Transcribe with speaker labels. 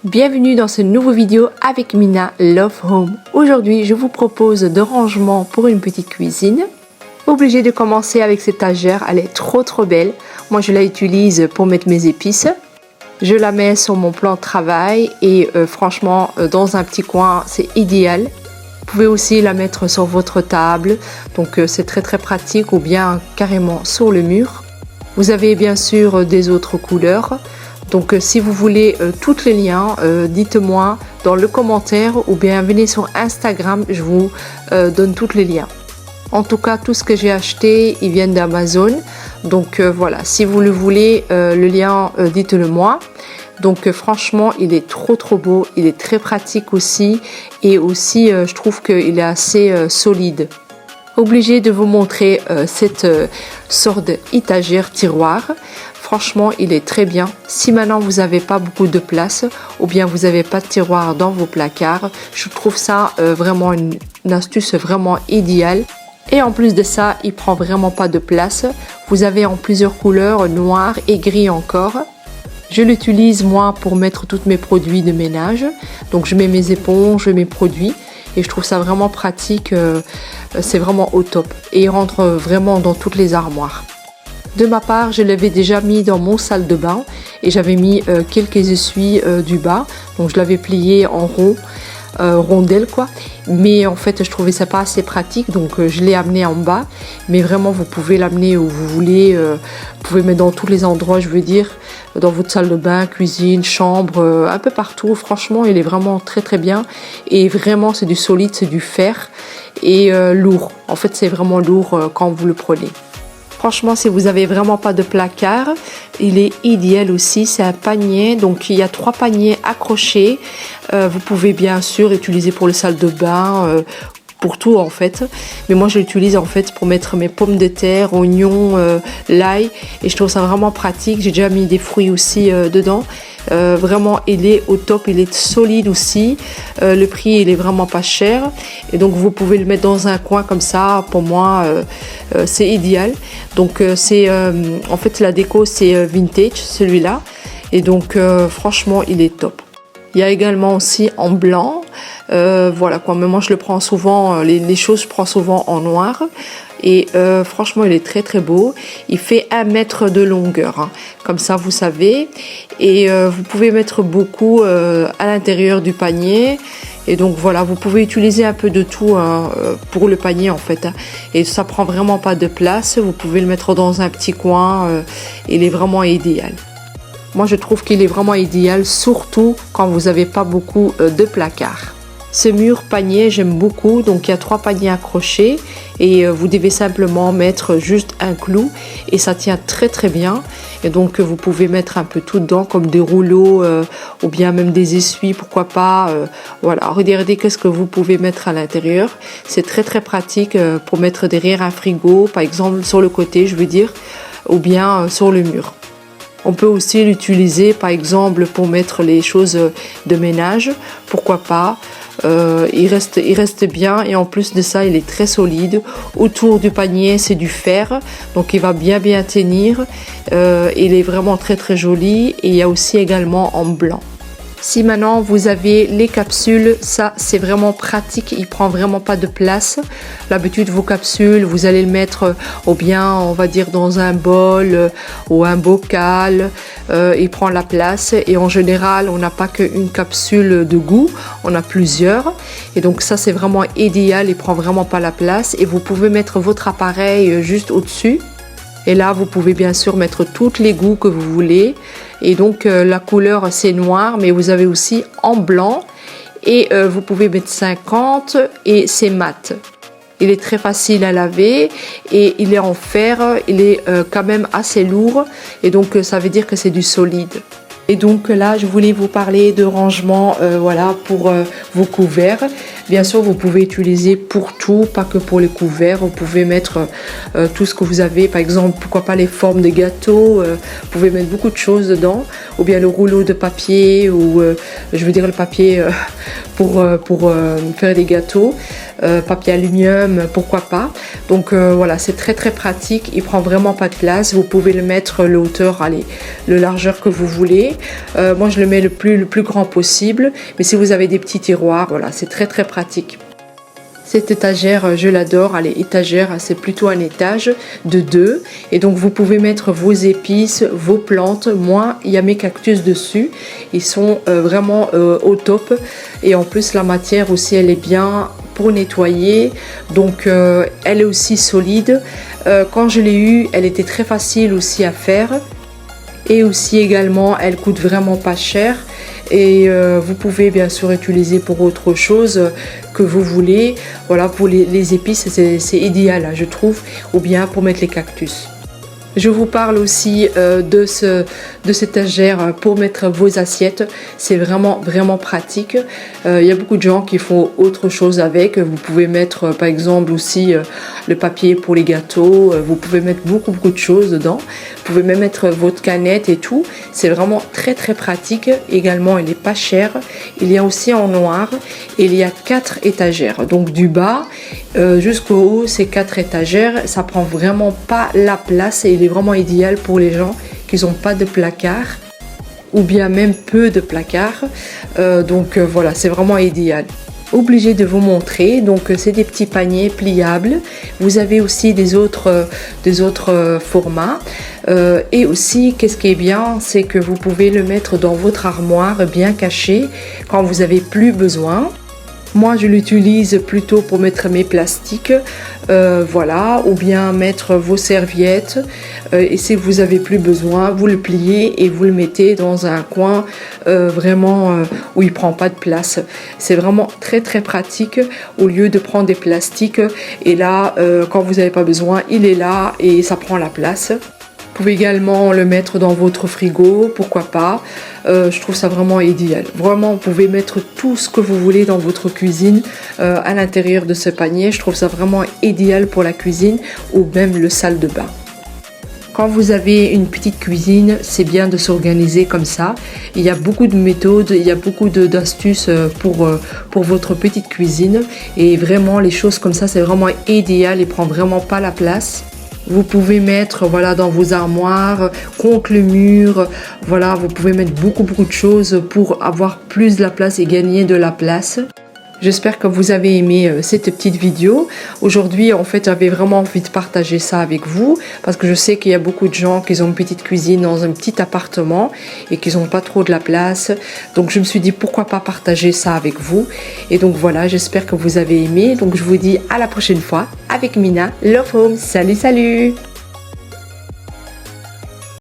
Speaker 1: Bienvenue dans ce nouveau vidéo avec Mina Love Home. Aujourd'hui, je vous propose de rangement pour une petite cuisine. Obligée de commencer avec cette étagère, elle est trop belle. Moi, je la utilise pour mettre mes épices. Je la mets sur mon plan de travail et franchement, dans un petit coin, c'est idéal. Vous pouvez aussi la mettre sur votre table, donc c'est très pratique, ou bien carrément sur le mur. Vous avez bien sûr des autres couleurs. Donc si vous voulez tous les liens, dites-moi dans le commentaire ou bien venez sur Instagram, je vous donne tous les liens. En tout cas, tout ce que j'ai acheté, ils viennent d'Amazon. Donc voilà, si vous le voulez, le lien, dites-le moi. Donc franchement, il est trop beau, il est très pratique aussi. Et aussi, je trouve qu'il est assez solide. Obligé de vous montrer cette sorte d'étagère tiroir. Franchement, il est très bien. Si maintenant vous n'avez pas beaucoup de place ou bien vous n'avez pas de tiroir dans vos placards, je trouve ça vraiment une astuce vraiment idéale. Et en plus de ça, il prend vraiment pas de place. Vous avez en plusieurs couleurs, noir et gris encore. Je l'utilise moi pour mettre tous mes produits de ménage. Donc je mets mes éponges, mes produits. Et je trouve ça vraiment pratique, c'est vraiment au top. Et il rentre vraiment dans toutes les armoires. De ma part, je l'avais déjà mis dans mon salle de bain et j'avais mis quelques essuies du bas. Donc je l'avais plié en rond, rondelle quoi. Mais en fait, je trouvais ça pas assez pratique, donc je l'ai amené en bas. Mais vraiment, vous pouvez l'amener où vous voulez. Vous pouvez mettre dans tous les endroits, je veux dire, dans votre salle de bain, cuisine, chambre, un peu partout. Franchement, il est vraiment très bien. Et vraiment, c'est du solide, c'est du fer et lourd. En fait, c'est vraiment lourd quand vous le prenez. Franchement, si vous n'avez vraiment pas de placard, il est idéal aussi. C'est un panier, donc il y a 3 paniers accrochés. Vous pouvez bien sûr utiliser pour le salle de bain, pour tout en fait. Mais moi, je l'utilise en fait pour mettre mes pommes de terre, oignons, l'ail. Et je trouve ça vraiment pratique. J'ai déjà mis des fruits aussi dedans. Vraiment, il est au top, il est solide aussi. Le prix, il est vraiment pas cher. Et donc, vous pouvez le mettre dans un coin comme ça. Pour moi, c'est idéal. Donc, en fait, la déco, c'est vintage, celui-là. Et donc, franchement, il est top. Il y a également aussi en blanc. Voilà quoi, mais moi je le prends souvent, les choses je prends souvent en noir. Et franchement, il est très beau. Il fait 1 mètre de longueur, hein. Comme ça, vous savez. Et vous pouvez mettre beaucoup à l'intérieur du panier. Et donc voilà, vous pouvez utiliser un peu de tout hein, pour le panier en fait. Hein. Et ça prend vraiment pas de place. Vous pouvez le mettre dans un petit coin. Il est vraiment idéal. Moi, je trouve qu'il est vraiment idéal, surtout quand vous n'avez pas beaucoup de placards. Ce mur panier, j'aime beaucoup. Donc, il y a 3 paniers accrochés et vous devez simplement mettre juste un clou et ça tient très bien. Et donc, vous pouvez mettre un peu tout dedans, comme des rouleaux ou bien même des essuies, pourquoi pas. Voilà, regardez qu'est-ce que vous pouvez mettre à l'intérieur. C'est très pratique pour mettre derrière un frigo, par exemple sur le côté, je veux dire, ou bien sur le mur. On peut aussi l'utiliser par exemple pour mettre les choses de ménage, pourquoi pas. Il reste bien et en plus de ça il est très solide. Autour du panier c'est du fer, donc il va bien tenir. Il est vraiment très joli et il y a aussi également en blanc. Si maintenant vous avez les capsules, ça c'est vraiment pratique, il prend vraiment pas de place. L'habitude vos capsules, vous allez le mettre ou bien on va dire dans un bol ou un bocal, il prend la place et en général on n'a pas qu'une capsule de goût, on a plusieurs et donc ça c'est vraiment idéal, il prend vraiment pas la place et vous pouvez mettre votre appareil juste au-dessus. Et là, vous pouvez bien sûr mettre tous les goûts que vous voulez. Et donc, la couleur, c'est noir, mais vous avez aussi en blanc. Et vous pouvez mettre 50 et c'est mat. Il est très facile à laver et il est en fer. Il est quand même assez lourd. Et donc, ça veut dire que c'est du solide. Et donc là, je voulais vous parler de rangement voilà, pour vos couverts. Bien sûr, vous pouvez utiliser pour tout, pas que pour les couverts. Vous pouvez mettre tout ce que vous avez. Par exemple, pourquoi pas les formes de gâteaux. Vous pouvez mettre beaucoup de choses dedans. Ou bien le rouleau de papier ou je veux dire le papier pour faire des gâteaux. Papier aluminium, pourquoi pas. Donc voilà, c'est très pratique. Il prend vraiment pas de place. Vous pouvez le mettre le hauteur, allez, le largeur que vous voulez. Moi, je le mets le plus grand possible. Mais si vous avez des petits tiroirs, voilà, c'est très pratique. Cette étagère, je l'adore. Allez, étagère, c'est plutôt un étage de 2. Et donc, vous pouvez mettre vos épices, vos plantes. Moi, il y a mes cactus dessus. Ils sont vraiment au top. Et en plus, la matière aussi, elle est bien pour nettoyer. Donc, elle est aussi solide. Quand je l'ai eue, elle était très facile aussi à faire. Et aussi également, elle coûte vraiment pas cher. Et vous pouvez bien sûr utiliser pour autre chose que vous voulez. Voilà, pour les épices, c'est idéal, je trouve, ou bien pour mettre les cactus. Je vous parle aussi de cette étagère pour mettre vos assiettes. C'est vraiment pratique. Il y a beaucoup de gens qui font autre chose avec. Vous pouvez mettre par exemple aussi le papier pour les gâteaux. Vous pouvez mettre beaucoup de choses dedans. Vous pouvez même mettre votre canette et tout. C'est vraiment très pratique. Également, il n'est pas cher. Il y a aussi en noir. Et il y a 4 étagères. Donc du bas jusqu'au haut, c'est 4 étagères. Ça prend vraiment pas la place et il est vraiment idéal pour les gens qui n'ont pas de placard ou bien même peu de placard. Donc voilà, c'est vraiment idéal. Obligé de vous montrer, donc c'est des petits paniers pliables. Vous avez aussi des autres formats. Et aussi, qu'est-ce qui est bien, c'est que vous pouvez le mettre dans votre armoire bien caché quand vous n'avez plus besoin. Moi, je l'utilise plutôt pour mettre mes plastiques, voilà, ou bien mettre vos serviettes. Et si vous avez plus besoin, vous le pliez et vous le mettez dans un coin vraiment où il prend pas de place. C'est vraiment très pratique au lieu de prendre des plastiques. Et là, quand vous n'avez pas besoin, il est là et ça prend la place. Vous pouvez également le mettre dans votre frigo, pourquoi pas. Je trouve ça vraiment idéal. Vraiment, vous pouvez mettre tout ce que vous voulez dans votre cuisine à l'intérieur de ce panier. Je trouve ça vraiment idéal pour la cuisine ou même le salle de bain. Quand vous avez une petite cuisine, c'est bien de s'organiser comme ça. Il y a beaucoup de méthodes, il y a beaucoup d'astuces pour votre petite cuisine. Et vraiment, les choses comme ça, c'est vraiment idéal et prend vraiment pas la place. Vous pouvez mettre voilà, dans vos armoires, contre le mur, voilà, vous pouvez mettre beaucoup de choses pour avoir plus de la place et gagner de la place. J'espère que vous avez aimé cette petite vidéo. Aujourd'hui, en fait, j'avais vraiment envie de partager ça avec vous parce que je sais qu'il y a beaucoup de gens qui ont une petite cuisine dans un petit appartement et qui n'ont pas trop de la place. Donc, je me suis dit pourquoi pas partager ça avec vous. Et donc, voilà, j'espère que vous avez aimé. Donc, je vous dis à la prochaine fois avec Mina Love Home. Salut!